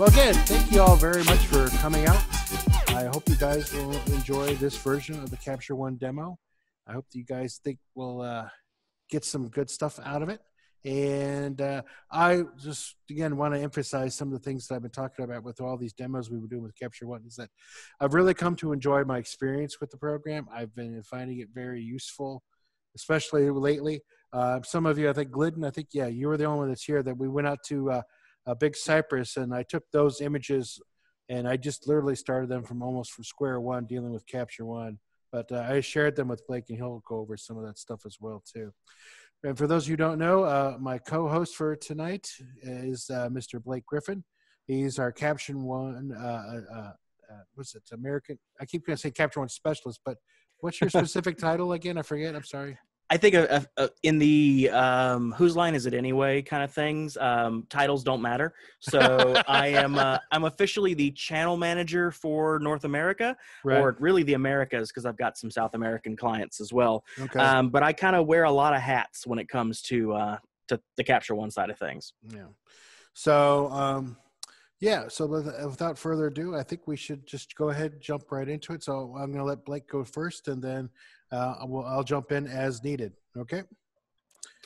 Well, again, thank you all very much for coming out. I hope you guys will enjoy this version of the Capture One demo. I hope that you guys think we'll get some good stuff out of it. And I just, again, want to emphasize some of the things that I've been talking about with all these demos we've been doing with Capture One is that I've really come to enjoy my experience with the program. I've been finding it very useful, especially lately. Some of you, I think, Glidden, yeah, you were the only one that's here, that we went out to a big cypress, and I took those images and I just literally started them from square one dealing with Capture One. But I shared them with Blake, and he'll go over some of that stuff as well, too. And for those who don't know, my co-host for tonight is Mr. Blake Griffin. He's our Capture One, what's it, American? I keep going to say Capture One specialist, but what's your specific title again? I forget. I'm sorry. I think in the whose line is it anyway kind of things, titles don't matter. So I'm officially the channel manager for North America, right, or really the Americas, because I've got some South American clients as well. Okay. But I kind of wear a lot of hats when it comes to the Capture One side of things. Yeah. So yeah. So without further ado, I think we should just go ahead and jump right into it. So I'm going to let Blake go first, and then I'll jump in as needed. Okay.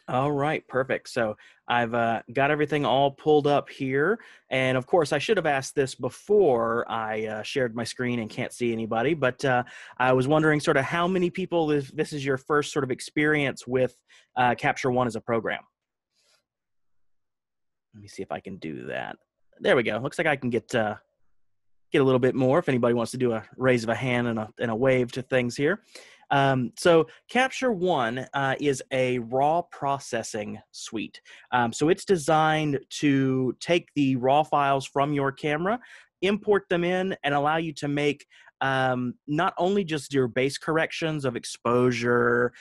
All right, perfect. So I've got everything all pulled up here. And of course, I should have asked this before I shared my screen and can't see anybody. But I was wondering sort of how many people this is your first sort of experience with Capture One as a program. Let me see if I can do that. There we go. Looks like I can get a little bit more if anybody wants to do a raise of a hand and a wave to things here. So Capture One is a raw processing suite. So it's designed to take the raw files from your camera, import them in, and allow you to make not only just your base corrections of exposure,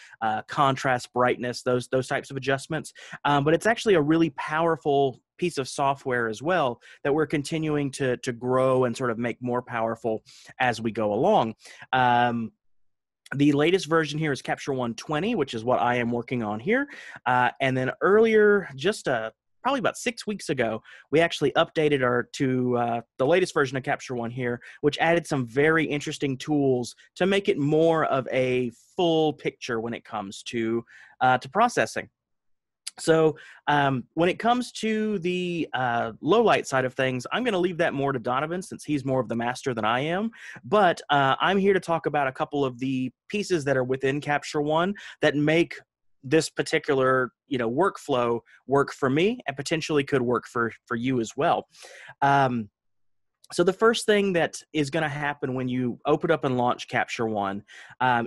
contrast, brightness, those types of adjustments, but it's actually a really powerful piece of software as well that we're continuing to grow and sort of make more powerful as we go along. The latest version here is Capture One 20, which is what I am working on here. And then earlier, just probably about 6 weeks ago, we actually updated to the latest version of Capture One here, which added some very interesting tools to make it more of a full picture when it comes to processing. So when it comes to the low light side of things, I'm going to leave that more to Donovan since he's more of the master than I am. But I'm here to talk about a couple of the pieces that are within Capture One that make this particular workflow work for me and potentially could work for you as well. So the first thing that is going to happen when you open up and launch Capture One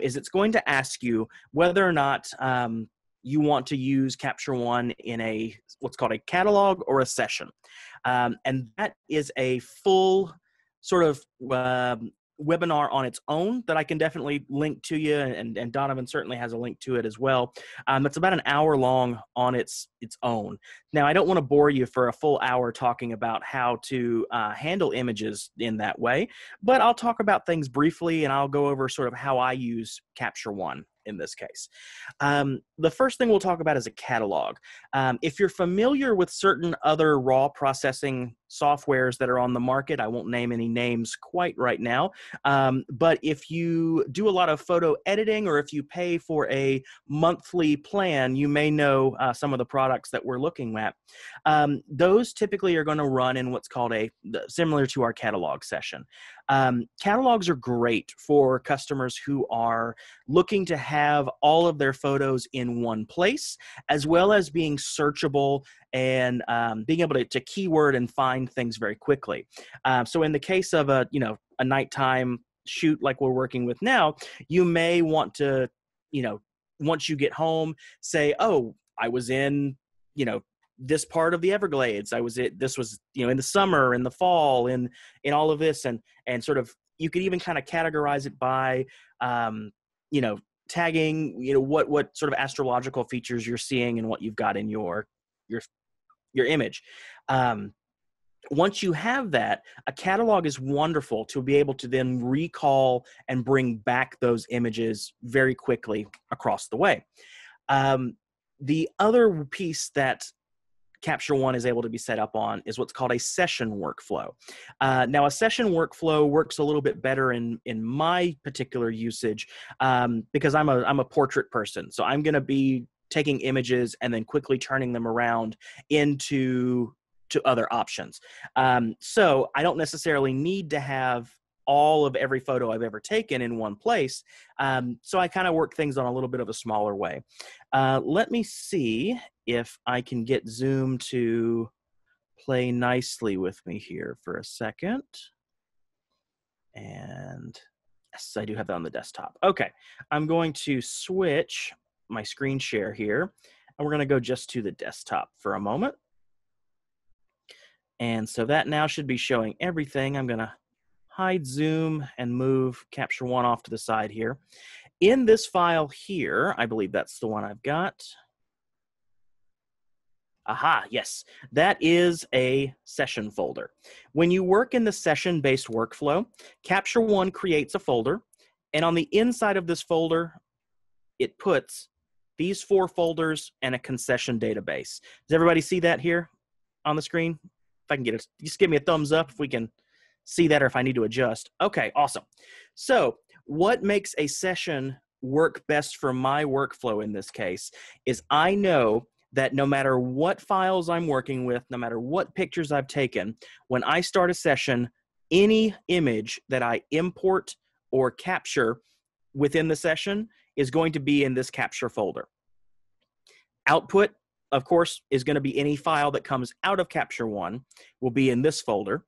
is it's going to ask you whether or not you want to use Capture One in what's called a catalog or a session. And that is a full sort of webinar on its own that I can definitely link to you, and Donovan certainly has a link to it as well. It's about an hour long on its own. Now, I don't want to bore you for a full hour talking about how to handle images in that way, but I'll talk about things briefly, and I'll go over sort of how I use Capture One in this case. The first thing we'll talk about is a catalog. If you're familiar with certain other raw processing softwares that are on the market, I won't name any names quite right now, but if you do a lot of photo editing or if you pay for a monthly plan, you may know some of the products that we're looking at. Those typically are going to run in what's called similar to our catalog session. Catalogs are great for customers who are looking to have all of their photos in one place, as well as being searchable and being able to keyword and find things very quickly. So in the case of a nighttime shoot like we're working with now, you may want to, once you get home, say, oh, I was in, this part of the Everglades. This was, in the summer, in the fall, in all of this, and sort of, you could even kind of categorize it by, tagging, what sort of astrological features you're seeing and what you've got in your image. Once you have that, a catalog is wonderful to be able to then recall and bring back those images very quickly across the way. The other piece that Capture One is able to be set up on is what's called a session workflow. Now, a session workflow works a little bit better in my particular usage because I'm a portrait person. So I'm going to be taking images and then quickly turning them around into other options. So I don't necessarily need to have all of every photo I've ever taken in one place. So I kind of work things on a little bit of a smaller way. Let me see if I can get Zoom to play nicely with me here for a second. And yes, I do have that on the desktop. Okay, I'm going to switch my screen share here, and we're going to go just to the desktop for a moment. And so that now should be showing everything. I'm going to hide Zoom and move Capture One off to the side here. In this file here, I believe that's the one I've got. Aha, yes, that is a session folder. When you work in the session-based workflow, Capture One creates a folder, and on the inside of this folder, it puts these 4 folders and a concession database. Does everybody see that here on the screen? If I can get it, just give me a thumbs up if we can see that or if I need to adjust. Okay, awesome. So what makes a session work best for my workflow in this case is I know that no matter what files I'm working with, no matter what pictures I've taken, when I start a session, any image that I import or capture within the session is going to be in this capture folder. Output, of course, is going to be any file that comes out of Capture One will be in this folder.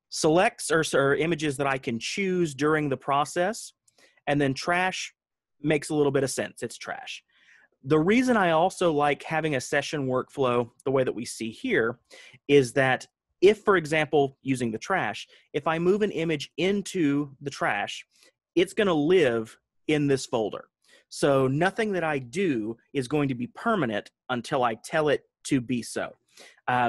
Selects are images that I can choose during the process, and then trash makes a little bit of sense. It's trash. The reason I also like having a session workflow the way that we see here is that if, for example, using the trash, if I move an image into the trash, it's going to live in this folder. So nothing that I do is going to be permanent until I tell it to be so.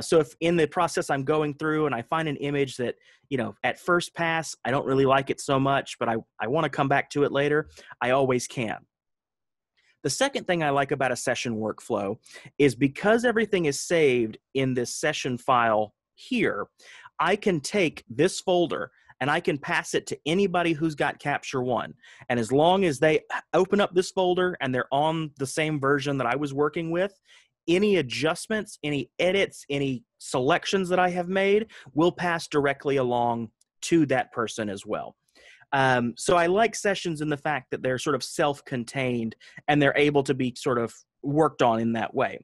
So if in the process I'm going through and I find an image that, you know, at first pass, I don't really like it so much, but I want to come back to it later, I always can. The second thing I like about a session workflow is because everything is saved in this session file here, I can take this folder and I can pass it to anybody who's got Capture One. And as long as they open up this folder and they're on the same version that I was working with, any adjustments, any edits, any selections that I have made will pass directly along to that person as well. So I like sessions in the fact that they're sort of self-contained and they're able to be sort of worked on in that way.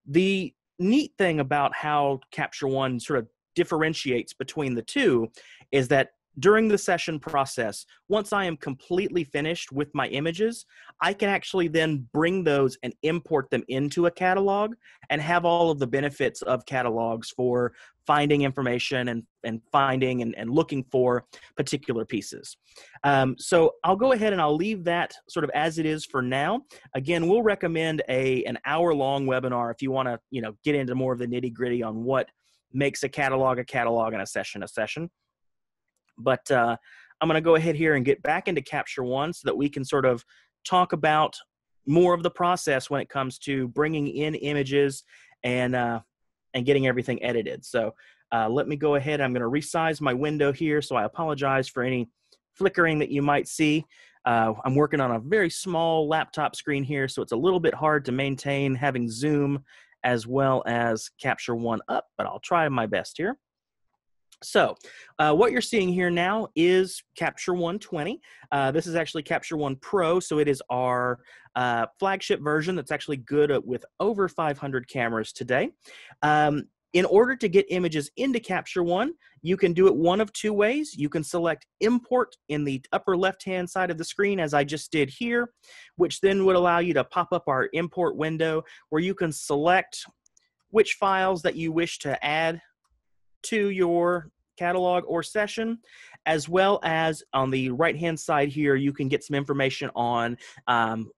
The neat thing about how Capture One sort of differentiates between the two is that during the session process, once I am completely finished with my images, I can actually then bring those and import them into a catalog and have all of the benefits of catalogs for finding information and finding and looking for particular pieces. So I'll go ahead and I'll leave that sort of as it is for now. Again, we'll recommend an hour-long webinar if you want to, you know, get into more of the nitty-gritty on what makes a catalog and a session a session. But I'm going to go ahead here and get back into Capture One so that we can sort of talk about more of the process when it comes to bringing in images and getting everything edited. So let me go ahead. I'm going to resize my window here, so I apologize for any flickering that you might see. I'm working on a very small laptop screen here, so it's a little bit hard to maintain having Zoom as well as Capture One up, but I'll try my best here. So what you're seeing here now is Capture One 20. This is actually Capture One Pro, so it is our flagship version that's actually good with over 500 cameras today. In order to get images into Capture One, you can do it one of two ways. You can select Import in the upper left-hand side of the screen, as I just did here, which then would allow you to pop up our import window where you can select which files that you wish to add to your catalog or session, as well as on the right-hand side here, you can get some information on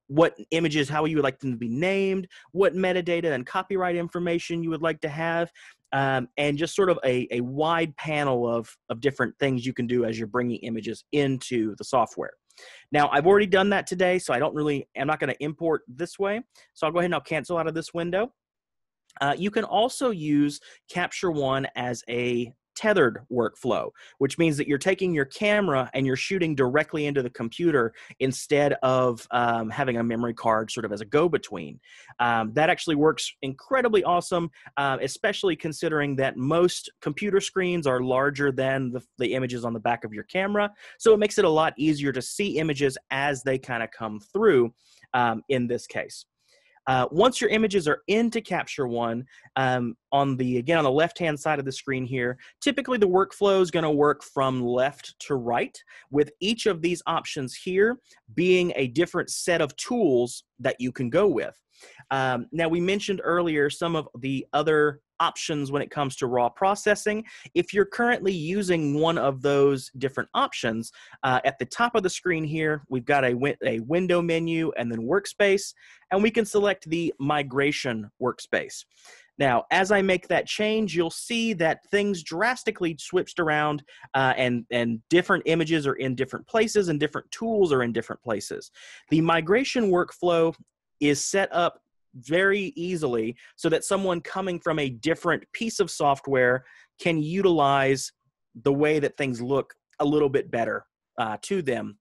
what images, how you would like them to be named, what metadata and copyright information you would like to have, and just sort of a wide panel of different things you can do as you're bringing images into the software. Now, I've already done that today, so I'm not going to import this way. So I'll go ahead and I'll cancel out of this window. You can also use Capture One as a tethered workflow, which means that you're taking your camera and you're shooting directly into the computer instead of having a memory card sort of as a go-between. That actually works incredibly awesome, especially considering that most computer screens are larger than the images on the back of your camera. So it makes it a lot easier to see images as they kind of come through in this case. Once your images are into Capture One, on the left-hand side of the screen here, typically the workflow is going to work from left to right, with each of these options here being a different set of tools that you can go with. Now, we mentioned earlier some of the other options when it comes to raw processing. If you're currently using one of those different options, at the top of the screen here, we've got a window menu and then workspace, and we can select the migration workspace. Now, as I make that change, you'll see that things drastically switched around, and different images are in different places and different tools are in different places. The migration workflow is set up very easily so that someone coming from a different piece of software can utilize the way that things look a little bit better to them.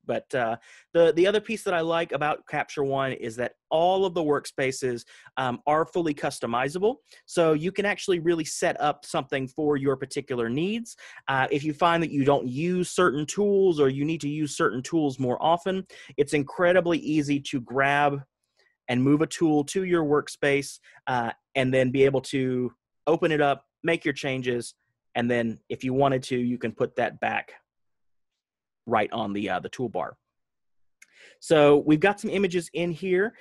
But the other piece that I like about Capture One is that all of the workspaces are fully customizable. So you can actually really set up something for your particular needs. If you find that you don't use certain tools or you need to use certain tools more often, it's incredibly easy to grab and move a tool to your workspace, and then be able to open it up, make your changes, and then if you wanted to, you can put that back right on the toolbar. So we've got some images in here.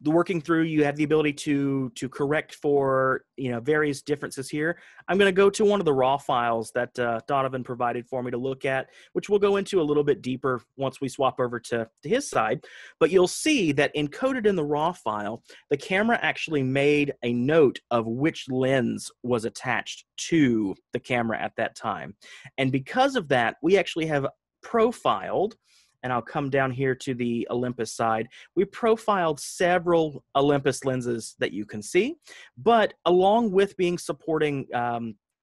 Working through, you have the ability to correct for various differences here. I'm going to go to one of the raw files that Donovan provided for me to look at, which we'll go into a little bit deeper once we swap over to his side. But you'll see that encoded in the raw file, the camera actually made a note of which lens was attached to the camera at that time. And because of that, we actually have profiled, and I'll come down here to the Olympus side. We profiled several Olympus lenses that you can see, but along with being supporting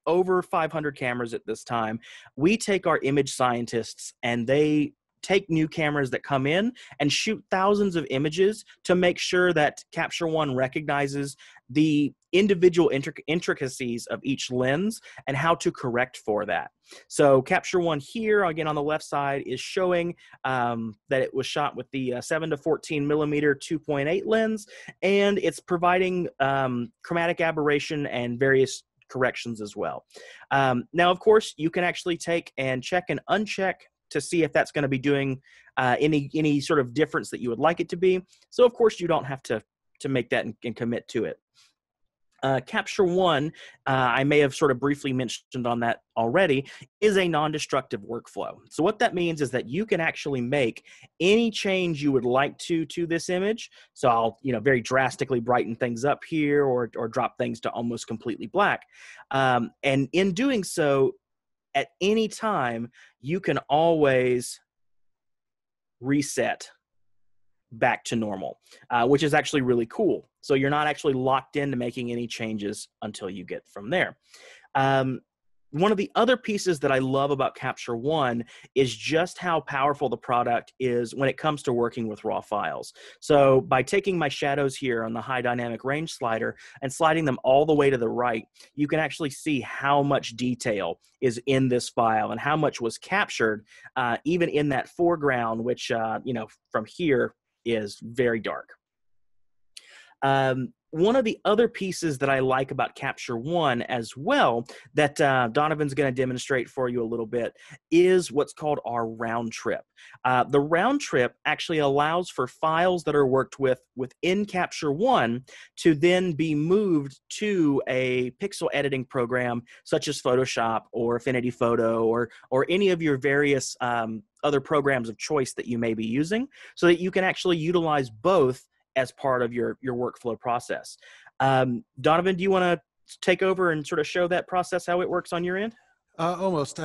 over 500 cameras at this time, we take our image scientists and they take new cameras that come in and shoot thousands of images to make sure that Capture One recognizes the individual intricacies of each lens and how to correct for that. So Capture One here, again on the left side, is showing that it was shot with the 7 to 14 millimeter 2.8 lens, and it's providing chromatic aberration and various corrections as well. Now, of course, you can actually take and check and uncheck to see if that's going to be doing any sort of difference that you would like it to be. So, of course, you don't have to make that and commit to it. Capture One, I may have sort of briefly mentioned on that already, is a non-destructive workflow. So what that means is that you can actually make any change you would like to this image. So I'll very drastically brighten things up here or drop things to almost completely black. And in doing so, at any time, you can always reset back to normal, which is actually really cool. So you're not actually locked into making any changes until you get from there. One of the other pieces that I love about Capture One is just how powerful the product is when it comes to working with raw files. So by taking my shadows here on the high dynamic range slider and sliding them all the way to the right, you can actually see how much detail is in this file and how much was captured, even in that foreground, which, from here is very dark. One of the other pieces that I like about Capture One as well that Donovan's going to demonstrate for you a little bit is what's called our round trip. The round trip actually allows for files that are worked with within Capture One to then be moved to a pixel editing program such as Photoshop or Affinity Photo or any of your various other programs of choice that you may be using, so that you can actually utilize both as part of your workflow process. Donovan, do you want to take over and sort of show that process, how it works on your end? Almost.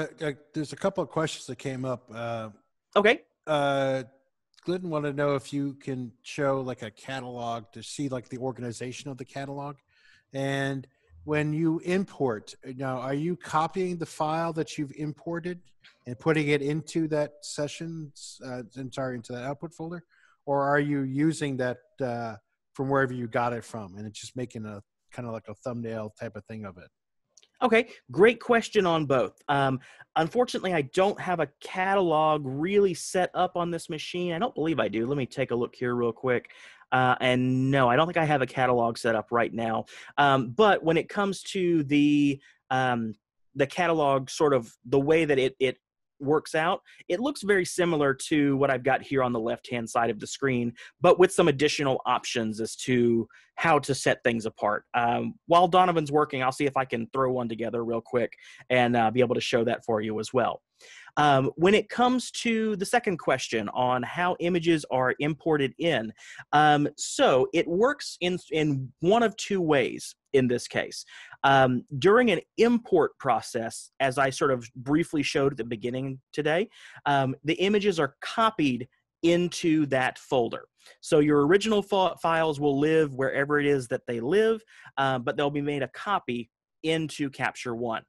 There's a couple of questions that came up. Okay. Glidden wanted to know if you can show like a catalog to see like the organization of the catalog. And when you import, now are you copying the file that you've imported and putting it into that sessions, into that output folder? Or are you using that from wherever you got it from and it's just making a kind of like a thumbnail type of thing of it? Okay, great question on both. Unfortunately, I don't have a catalog really set up on this machine. I don't believe I do. Let me take a look here real quick. And no, I don't think I have a catalog set up right now. But when it comes to the catalog, sort of the way that it works out, it looks very similar to what I've got here on the left-hand side of the screen, but with some additional options as to how to set things apart. While Donovan's working, I'll see if I can throw one together real quick and be able to show that for you as well. When it comes to the second question on how images are imported in, so it works in one of two ways in this case. During an import process, as I sort of briefly showed at the beginning today, the images are copied into that folder. So your original files will live wherever it is that they live, but they'll be made a copy into Capture One.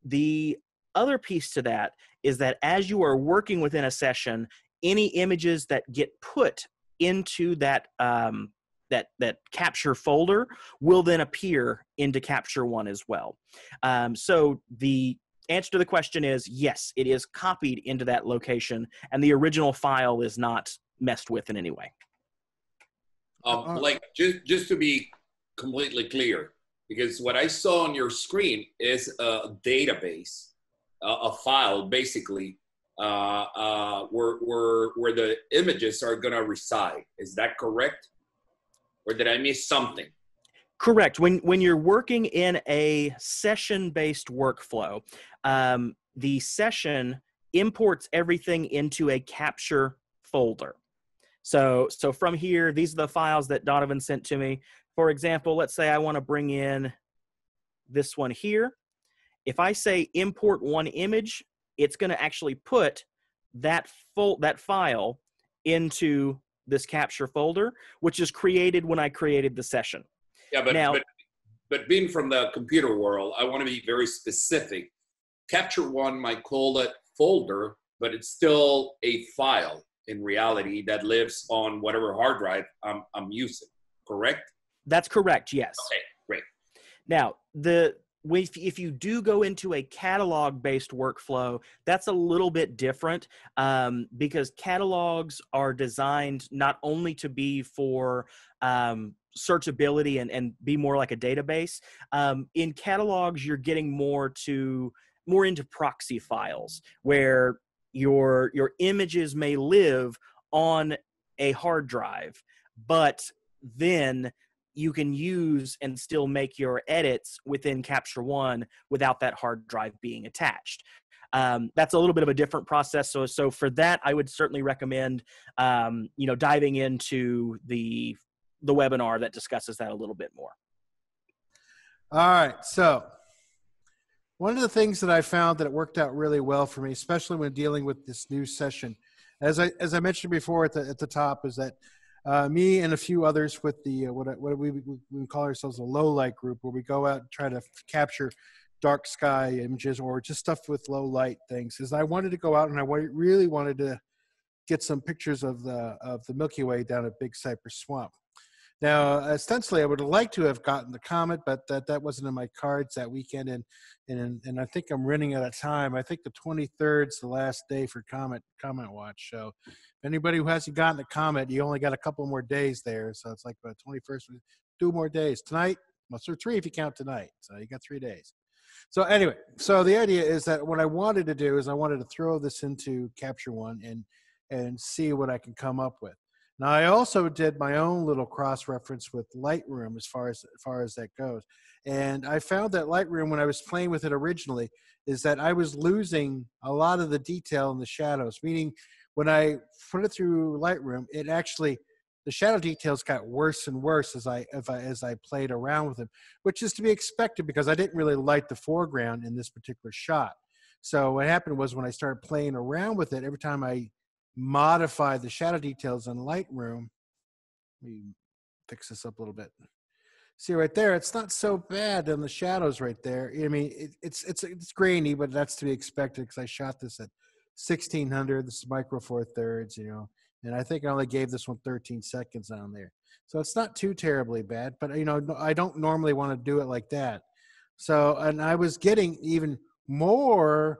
The other piece to that is that as you are working within a session, any images that get put into that that capture folder will then appear into Capture One as well. So the answer to the question is yes, it is copied into that location, and the original file is not messed with in any way. Like just to be completely clear, because what I saw on your screen is a database, a file basically, where the images are going to reside. Is that correct? Or did I miss something? Correct. When you're working in a session-based workflow, the session imports everything into a capture folder. So from here, these are the files that Donovan sent to me. For example, let's say I want to bring in this one here. If I say import one image, it's going to actually put that file into this capture folder, which is created when I created the session. Yeah, but being from the computer world, I want to be very specific. Capture One might call it folder, but it's still a file in reality that lives on whatever hard drive I'm using, correct? That's correct, yes. Okay, great. Now, if you do go into a catalog-based workflow, that's a little bit different because catalogs are designed not only to be for searchability and be more like a database. In catalogs, you're getting more into proxy files where your images may live on a hard drive, but then you can use and still make your edits within Capture One without that hard drive being attached. That's a little bit of a different process. So for that, I would certainly recommend, diving into the webinar that discusses that a little bit more. All right. So one of the things that I found that it worked out really well for me, especially when dealing with this new session, as I mentioned before at the top, is that me and a few others with the what we call ourselves a low light group, where we go out and try to capture dark sky images or just stuff with low light things. Is I wanted to go out and I really wanted to get some pictures of the Milky Way down at Big Cypress Swamp. Now, ostensibly, I would have liked to have gotten the comet, but that wasn't in my cards that weekend, and I think I'm running out of time. I think the 23rd is the last day for Comet Watch. So, if anybody who hasn't gotten the comet, you only got a couple more days there. So it's like about 21st, 2 more days tonight. Well, so 3 if you count tonight. So you got 3 days. So anyway, so the idea is that what I wanted to do is I wanted to throw this into Capture One and see what I can come up with. Now, I also did my own little cross-reference with Lightroom as far as that goes. And I found that Lightroom, when I was playing with it originally, is that I was losing a lot of the detail in the shadows, meaning when I put it through Lightroom, it actually, the shadow details got worse and worse as I played around with them, which is to be expected because I didn't really light the foreground in this particular shot. So what happened was when I started playing around with it, every time I modify the shadow details in Lightroom. Let me fix this up a little bit. See right there, it's not so bad in the shadows right there. I mean, it's grainy, but that's to be expected because I shot this at 1600. This is micro four thirds, you know, and I think I only gave this one 13 seconds on there. So it's not too terribly bad, but you know, I don't normally want to do it like that. So, and I was getting even more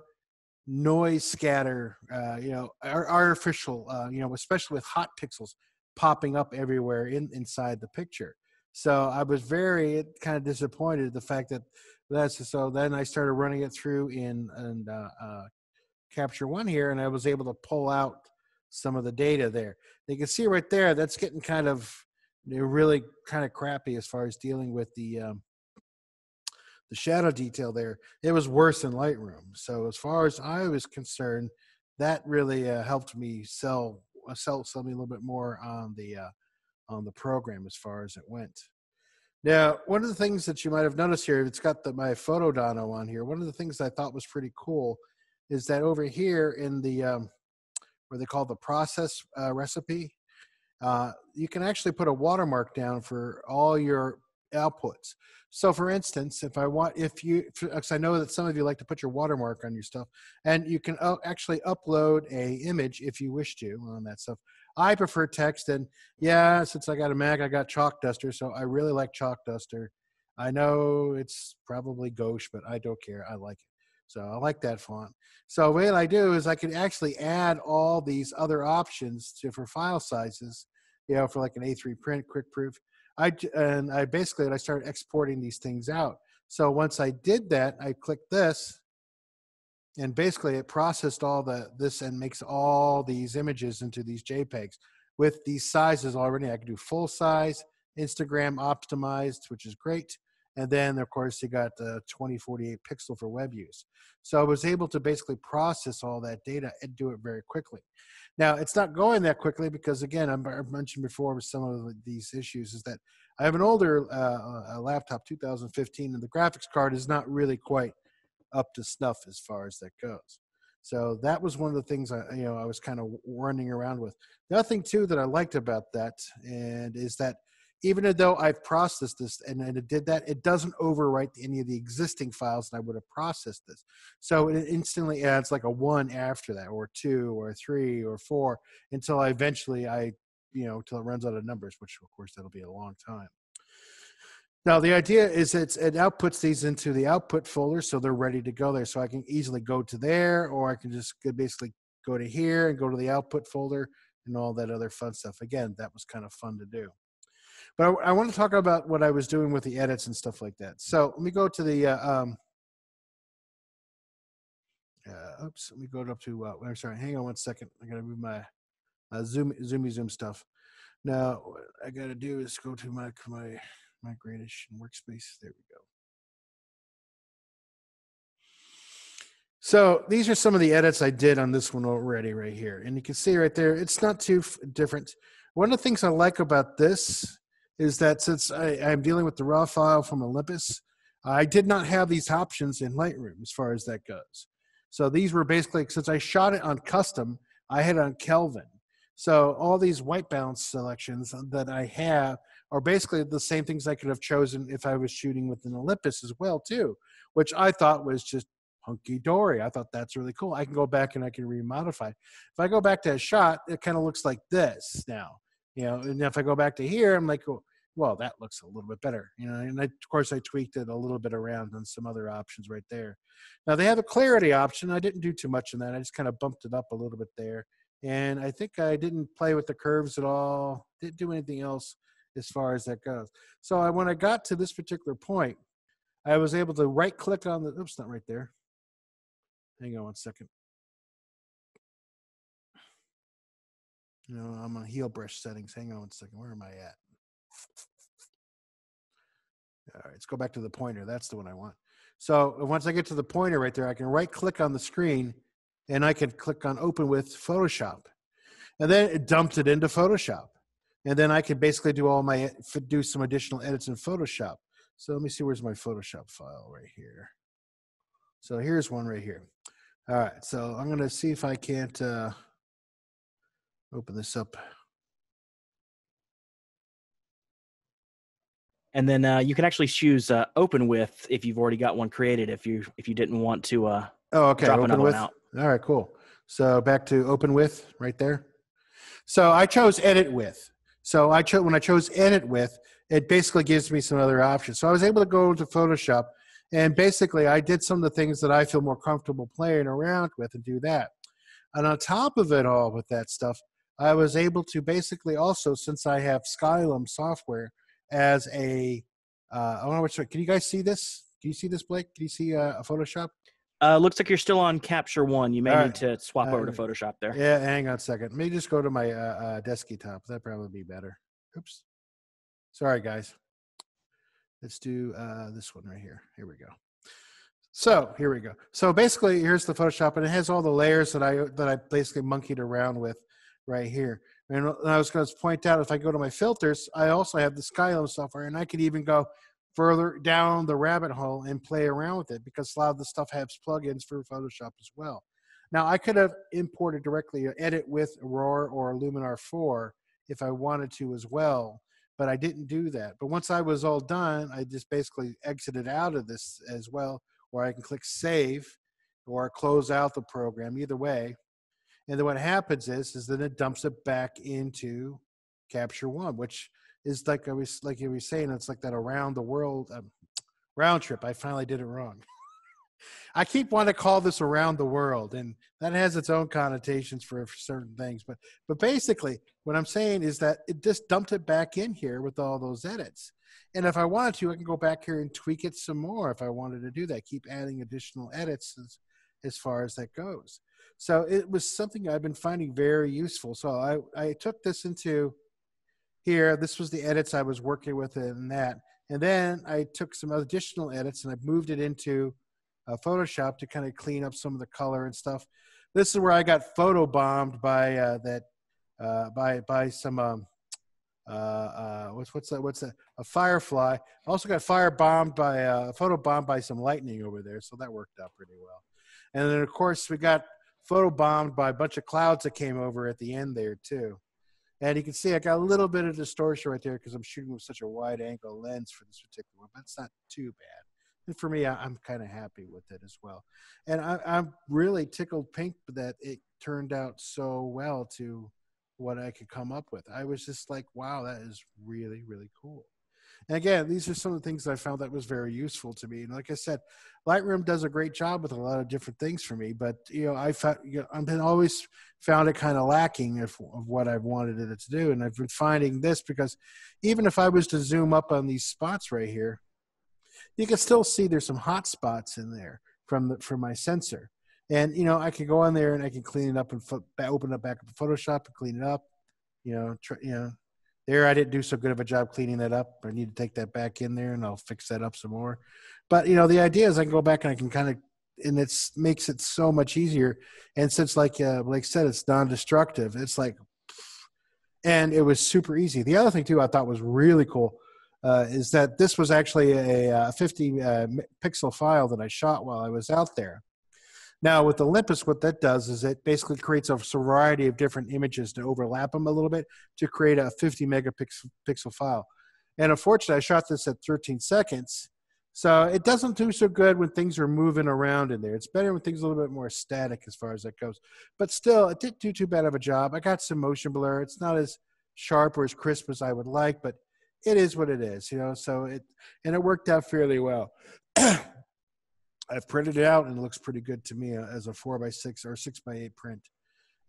noise scatter, you know, artificial, you know, especially with hot pixels popping up everywhere inside the picture. So I was very kind of disappointed the fact that that's so. Then I started running it through in Capture One here, and I was able to pull out some of the data there. You can see right there that's getting kind of really kind of crappy as far as dealing with the shadow detail there. It was worse in Lightroom. So as far as I was concerned, that really helped me sell me a little bit more on the program as far as it went. Now, one of the things that you might have noticed here, it's got my photo Dono on here. One of the things I thought was pretty cool is that over here in the where they call the process recipe, you can actually put a watermark down for all your outputs. So for instance, because I know that some of you like to put your watermark on your stuff, and you can actually upload a image if you wish to on that stuff. I prefer text, and yeah, since I got a Mac, I got Chalk Duster, so I really like Chalk Duster. I know it's probably gauche, but I don't care. I like it. So I like that font. So what I do is I can actually add all these other options for file sizes, you know, for like an A3 print, quick proof. I started exporting these things out. So once I did that, I clicked this, and basically it processed all this and makes all these images into these JPEGs with these sizes already. I can do full size, Instagram optimized, which is great. And then of course you got the 2048 pixel for web use. So I was able to basically process all that data and do it very quickly. Now, it's not going that quickly because, again, I mentioned before with some of these issues is that I have an older laptop, 2015, and the graphics card is not really quite up to snuff as far as that goes. So that was one of the things I was kind of running around with. The other thing, too, that I liked about that and is that even though I've processed this and it did that, it doesn't overwrite any of the existing files that I would have processed this. So it instantly adds like a 1 after that, or 2, or 3, or 4, until till it runs out of numbers, which of course that'll be a long time. Now, the idea is it outputs these into the output folder, so they're ready to go there. So I can easily go to there, or I can just basically go to here and go to the output folder and all that other fun stuff. Again, that was kind of fun to do. But I want to talk about what I was doing with the edits and stuff like that. So let me go to the, let me go up to, I'm sorry, hang on one second. I got to move my Zoom stuff. Now, what I got to do is go to my gradation workspace. There we go. So these are some of the edits I did on this one already right here. And you can see right there, it's not too different. One of the things I like about this is that since I'm dealing with the raw file from Olympus, I did not have these options in Lightroom as far as that goes. So these were basically, since I shot it on custom, I had it on Kelvin. So all these white balance selections that I have are basically the same things I could have chosen if I was shooting with an Olympus as well too, which I thought was just hunky-dory. I thought that's really cool. I can go back and I can remodify. If I go back to a shot, it kind of looks like this now. You know, and if I go back to here, I'm like, well, that looks a little bit better, you know, and of course I tweaked it a little bit around on some other options right there. Now they have a clarity option. I didn't do too much in that. I just kind of bumped it up a little bit there. And I think I didn't play with the curves at all. Didn't do anything else as far as that goes. So when I got to this particular point, I was able to right click on the, oops, not right there. Hang on one second. You know, I'm on heel brush settings. Hang on one second. Where am I at? All right, let's go back to the pointer. That's the one I want. So once I get to the pointer right there, I can right click on the screen and I can click on open with Photoshop. And then it dumped it into Photoshop. And then I can basically do some additional edits in Photoshop. So let me see, where's my Photoshop file right here. So here's one right here. All right, so I'm gonna see if I can't, open this up. And then you can actually choose open with if you've already got one created. If you didn't want to Oh, okay. drop Open another with. one out. All right, cool. So back to open with right there. So I chose edit with. So when I chose edit with, it basically gives me some other options. So I was able to go into Photoshop, and basically I did some of the things that I feel more comfortable playing around with and do that. And on top of it all with that stuff, I was able to basically also, since I have Skylum software as a, I don't know which one. Can you guys see this? Can you see this, Blake? Can you see a Photoshop? Looks like you're still on Capture One. You may All need right. to swap over to Photoshop there. Yeah, hang on a second. Let me just go to my desktop. That'd probably be better. Oops. Sorry, guys. Let's do this one right here. Here we go. So here we go. So basically, here's the Photoshop, and it has all the layers that I basically monkeyed around with right here. And I was going to point out, if I go to my filters, I also have the Skylum software, and I could even go further down the rabbit hole and play around with it, because a lot of the stuff has plugins for Photoshop as well. Now, I could have imported directly an edit with Aurora or Luminar 4 if I wanted to as well, but I didn't do that. But once I was all done, I just basically exited out of this as well, where I can click save or close out the program, either way. And then what happens is then it dumps it back into Capture One, which is like you were saying, it's like that around the world round trip. I finally did it wrong. I keep wanting to call this around the world, and that has its own connotations for certain things. But basically, what I'm saying is that it just dumped it back in here with all those edits. And if I wanted to, I can go back here and tweak it some more if I wanted to do that, keep adding additional edits as far as that goes. So it was something I've been finding very useful. So I took this into here. This was the edits I was working with in that. And then I took some additional edits and I moved it into Photoshop to kind of clean up some of the color and stuff. This is where I got photo bombed by by some what's that? A firefly. I also got photo bombed by some lightning over there, so that worked out pretty well. And then of course we got photo bombed by a bunch of clouds that came over at the end there too. And you can see I got a little bit of distortion right there because I'm shooting with such a wide angle lens for this particular one, but it's not too bad. And for me, I'm kind of happy with it as well. And I'm really tickled pink that it turned out so well to what I could come up with. I was just like, wow, that is really, really cool. And again, these are some of the things I found that was very useful to me. And like I said, Lightroom does a great job with a lot of different things for me. But I've been always found it kind of lacking of what I've wanted it to do. And I've been finding this because even if I was to zoom up on these spots right here, you can still see there's some hot spots in there from my sensor. And I can go on there and I can clean it up and open it back up in Photoshop and clean it up. There I didn't do so good of a job cleaning that up. I need to take that back in there and I'll fix that up some more. But the idea is I can go back and I can kind of, and it makes it so much easier. And since like said, it's non-destructive, it's like, and it was super easy. The other thing too I thought was really cool is that this was actually a 50 pixel file that I shot while I was out there. Now with Olympus, what that does is it basically creates a variety of different images to overlap them a little bit to create a 50 megapixel file. And unfortunately, I shot this at 13 seconds. So it doesn't do so good when things are moving around in there. It's better when things are a little bit more static as far as that goes. But still, it didn't do too bad of a job. I got some motion blur. It's not as sharp or as crisp as I would like, but it is what it is, so it worked out fairly well. I've printed it out and it looks pretty good to me as a 4x6 or 6x8 print.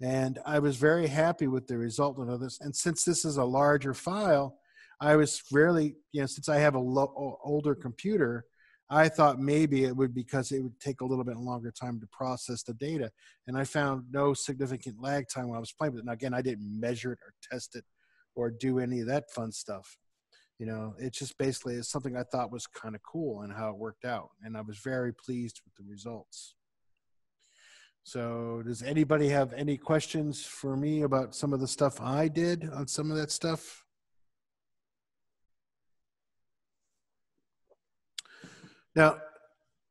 And I was very happy with the result of this. And since this is a larger file, I was really, since I have a older computer, I thought maybe it would, because it would take a little bit longer time to process the data. And I found no significant lag time when I was playing with it. Now, again, I didn't measure it or test it or do any of that fun stuff. It just basically is something I thought was kind of cool and how it worked out. And I was very pleased with the results. So does anybody have any questions for me about some of the stuff I did on some of that stuff? Now,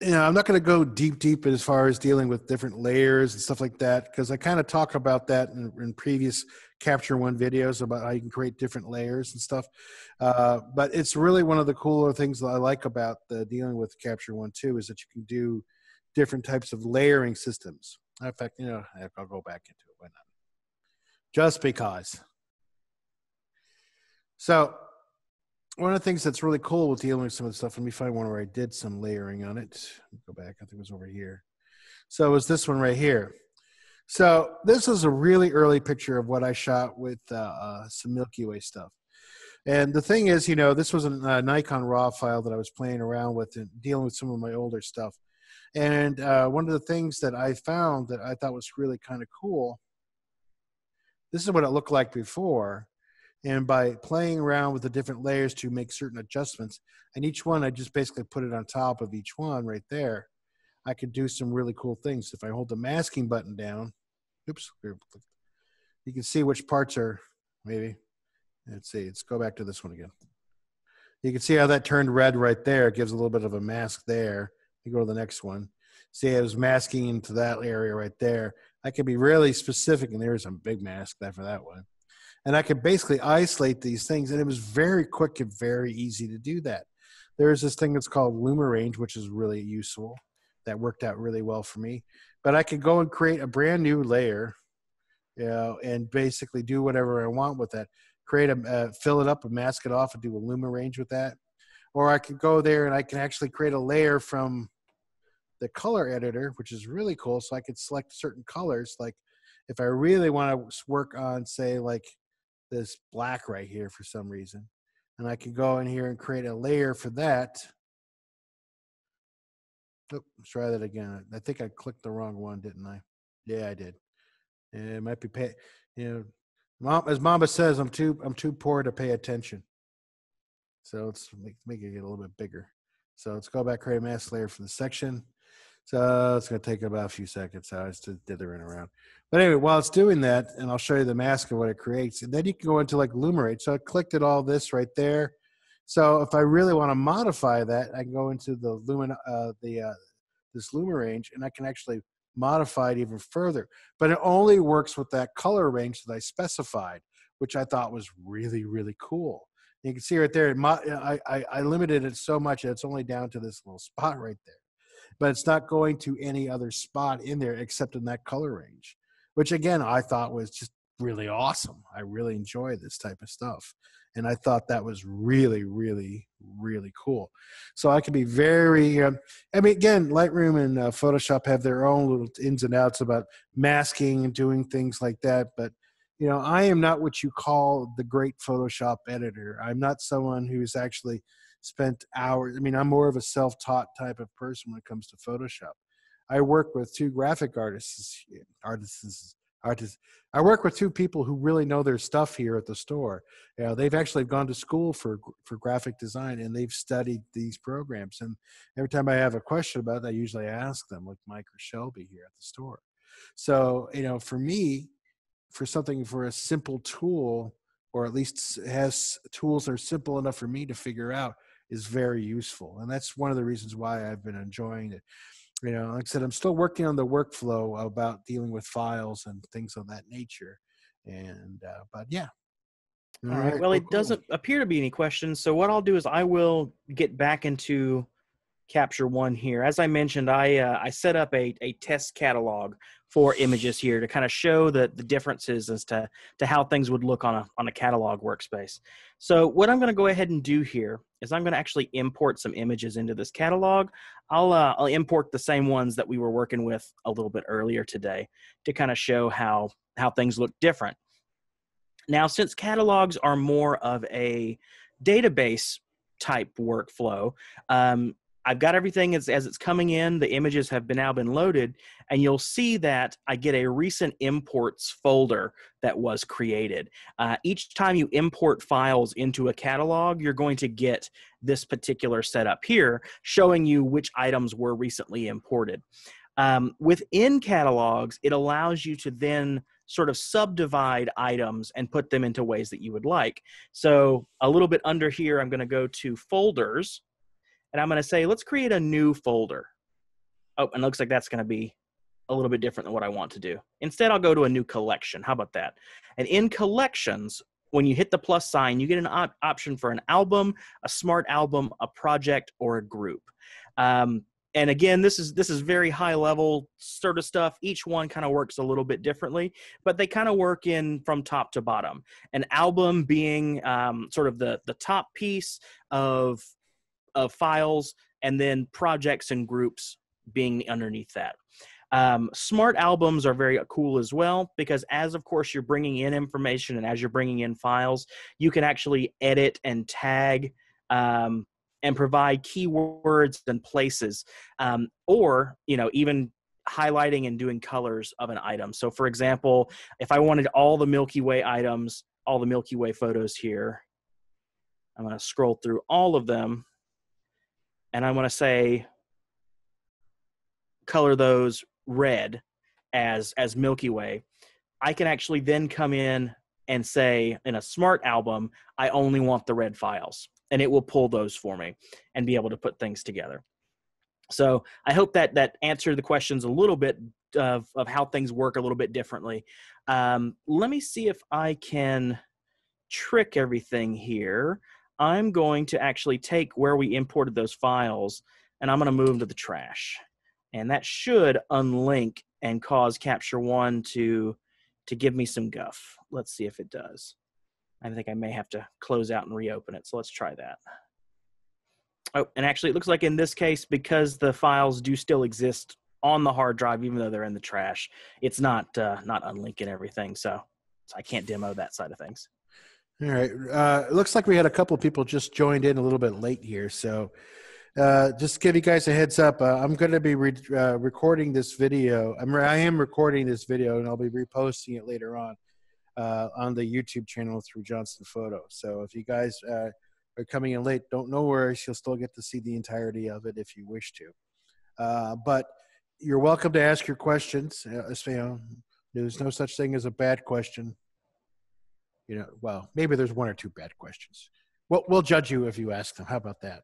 I'm not going to go deep as far as dealing with different layers and stuff like that, because I kind of talk about that in previous Capture One videos about how you can create different layers and stuff. But it's really one of the cooler things that I like about dealing with Capture One too, is that you can do different types of layering systems. In fact, I'll go back into it. Why not? Just because. So one of the things that's really cool with dealing with some of the stuff, let me find one where I did some layering on it. Go back, I think it was over here. So it was this one right here. So this is a really early picture of what I shot with some Milky Way stuff. And the thing is, this was a Nikon RAW file that I was playing around with and dealing with some of my older stuff. And one of the things that I found that I thought was really kind of cool, this is what it looked like before. And by playing around with the different layers to make certain adjustments, and each one, I just basically put it on top of each one right there, I could do some really cool things. If I hold the masking button down, oops, you can see which parts are, maybe. Let's see, let's go back to this one again. You can see how that turned red right there. It gives a little bit of a mask there. You go to the next one. See, I was masking into that area right there. I could be really specific, and there's a big mask there for that one. And I could basically isolate these things, and it was very quick and very easy to do that. There's this thing that's called Luma Range, which is really useful. That worked out really well for me. But I could go and create a brand new layer, and basically do whatever I want with that. Fill it up and mask it off and do a Luma Range with that. Or I could go there and I can actually create a layer from the color editor, which is really cool. So I could select certain colors. Like if I really want to work on, say, like this black right here for some reason, and I can go in here and create a layer for that. Oh, let's try that again. I think I clicked the wrong one, didn't I? Yeah, I did. And it might be as Mama says, I'm too poor to pay attention. So let's make it get a little bit bigger. So let's go back, create a mask layer for the section. So it's going to take about a few seconds. I was just dithering around. But anyway, while it's doing that, and I'll show you the mask of what it creates, and then you can go into like Luminate. So I clicked at all this right there. So if I really want to modify that, I can go into the this Luma range, and I can actually modify it even further. But it only works with that color range that I specified, which I thought was really, really cool. You can see right there, I limited it so much that it's only down to this little spot right there. But it's not going to any other spot in there except in that color range, which again, I thought was just really awesome. I really enjoy this type of stuff. And I thought that was really, really, really cool. So I can be very, again, Lightroom and Photoshop have their own little ins and outs about masking and doing things like that. But, I am not what you call the great Photoshop editor. I'm not someone who's actually spent hours. I'm more of a self-taught type of person when it comes to Photoshop. I work with two graphic artists. I work with two people who really know their stuff here at the store. They've actually gone to school for graphic design, and they've studied these programs. And every time I have a question about it, I usually ask them, like Mike or Shelby here at the store. So, for me, for a simple tool, or at least has tools that are simple enough for me to figure out, is very useful. And that's one of the reasons why I've been enjoying it. Like I said, I'm still working on the workflow about dealing with files and things of that nature. And, but yeah. All right. Well, it doesn't appear to be any questions. So what I'll do is I will get back into Capture One here. As I mentioned, I set up a test catalog for images here to kind of show the differences as to how things would look on a catalog workspace. So what I'm going to go ahead and do here is I'm going to actually import some images into this catalog. I'll import the same ones that we were working with a little bit earlier today to kind of show how things look different. Now, since catalogs are more of a database type workflow, I've got everything as it's coming in. The images have now been loaded, and you'll see that I get a recent imports folder that was created. Each time you import files into a catalog, you're going to get this particular setup here showing you which items were recently imported. Within catalogs, it allows you to then sort of subdivide items and put them into ways that you would like. So a little bit under here, I'm going to go to folders. And I'm going to say, let's create a new folder. Oh, and it looks like that's going to be a little bit different than what I want to do. Instead, I'll go to a new collection. How about that? And in collections, when you hit the plus sign, you get an option for an album, a smart album, a project, or a group. And again, this is very high level sort of stuff. Each one kind of works a little bit differently, but they kind of work in from top to bottom. An album being sort of the top piece of files, and then projects and groups being underneath that. Smart albums are very cool as well, because as of course you're bringing in information and as you're bringing in files, you can actually edit and tag and provide keywords and places, or even highlighting and doing colors of an item. So for example, if I wanted all the Milky Way items, all the Milky Way photos here, I'm going to scroll through all of them, and I'm going to say color those red as Milky Way. I can actually then come in and say in a smart album, I only want the red files, and it will pull those for me and be able to put things together. So I hope that answered the questions a little bit of how things work a little bit differently. Let me see if I can trick everything here. I'm going to actually take where we imported those files, and I'm going to move them to the trash. And that should unlink and cause Capture One to give me some guff. Let's see if it does. I think I may have to close out and reopen it. So let's try that. Oh, and actually it looks like in this case, because the files do still exist on the hard drive, even though they're in the trash, it's not unlinking everything. So I can't demo that side of things. All right. It looks like we had a couple of people just joined in a little bit late here. So just to give you guys a heads up, I'm going to be recording this video. I am recording this video, and I'll be reposting it later on the YouTube channel through Johnston Photo. So if you guys are coming in late, don't no worries. You'll still get to see the entirety of it if you wish to. But you're welcome to ask your questions. There's no such thing as a bad question. Well, maybe there's one or two bad questions. We'll judge you if you ask them. How about that?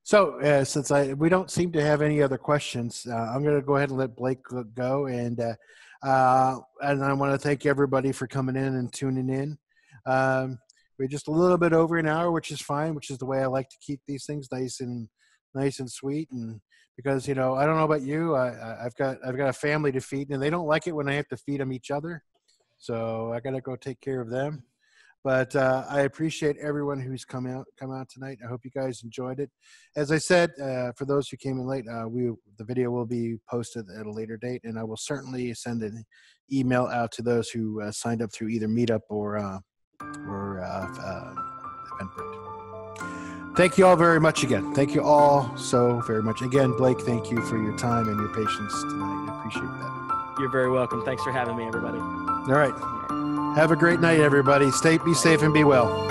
So since we don't seem to have any other questions, I'm going to go ahead and let Blake go. And I want to thank everybody for coming in and tuning in. We're just a little bit over an hour, which is fine, which is the way I like to keep these things nice and sweet. And because, I don't know about you, I've got a family to feed, and they don't like it when I have to feed them each other. So I got to go take care of them. But I appreciate everyone who's come out tonight. I hope you guys enjoyed it. As I said, for those who came in late, the video will be posted at a later date, and I will certainly send an email out to those who signed up through either Meetup or Eventbrite. Thank you all very much again. Thank you all so very much. Again, Blake, thank you for your time and your patience tonight. I appreciate that. You're very welcome. Thanks for having me, everybody. All right. Have a great night, everybody. Be safe and be well.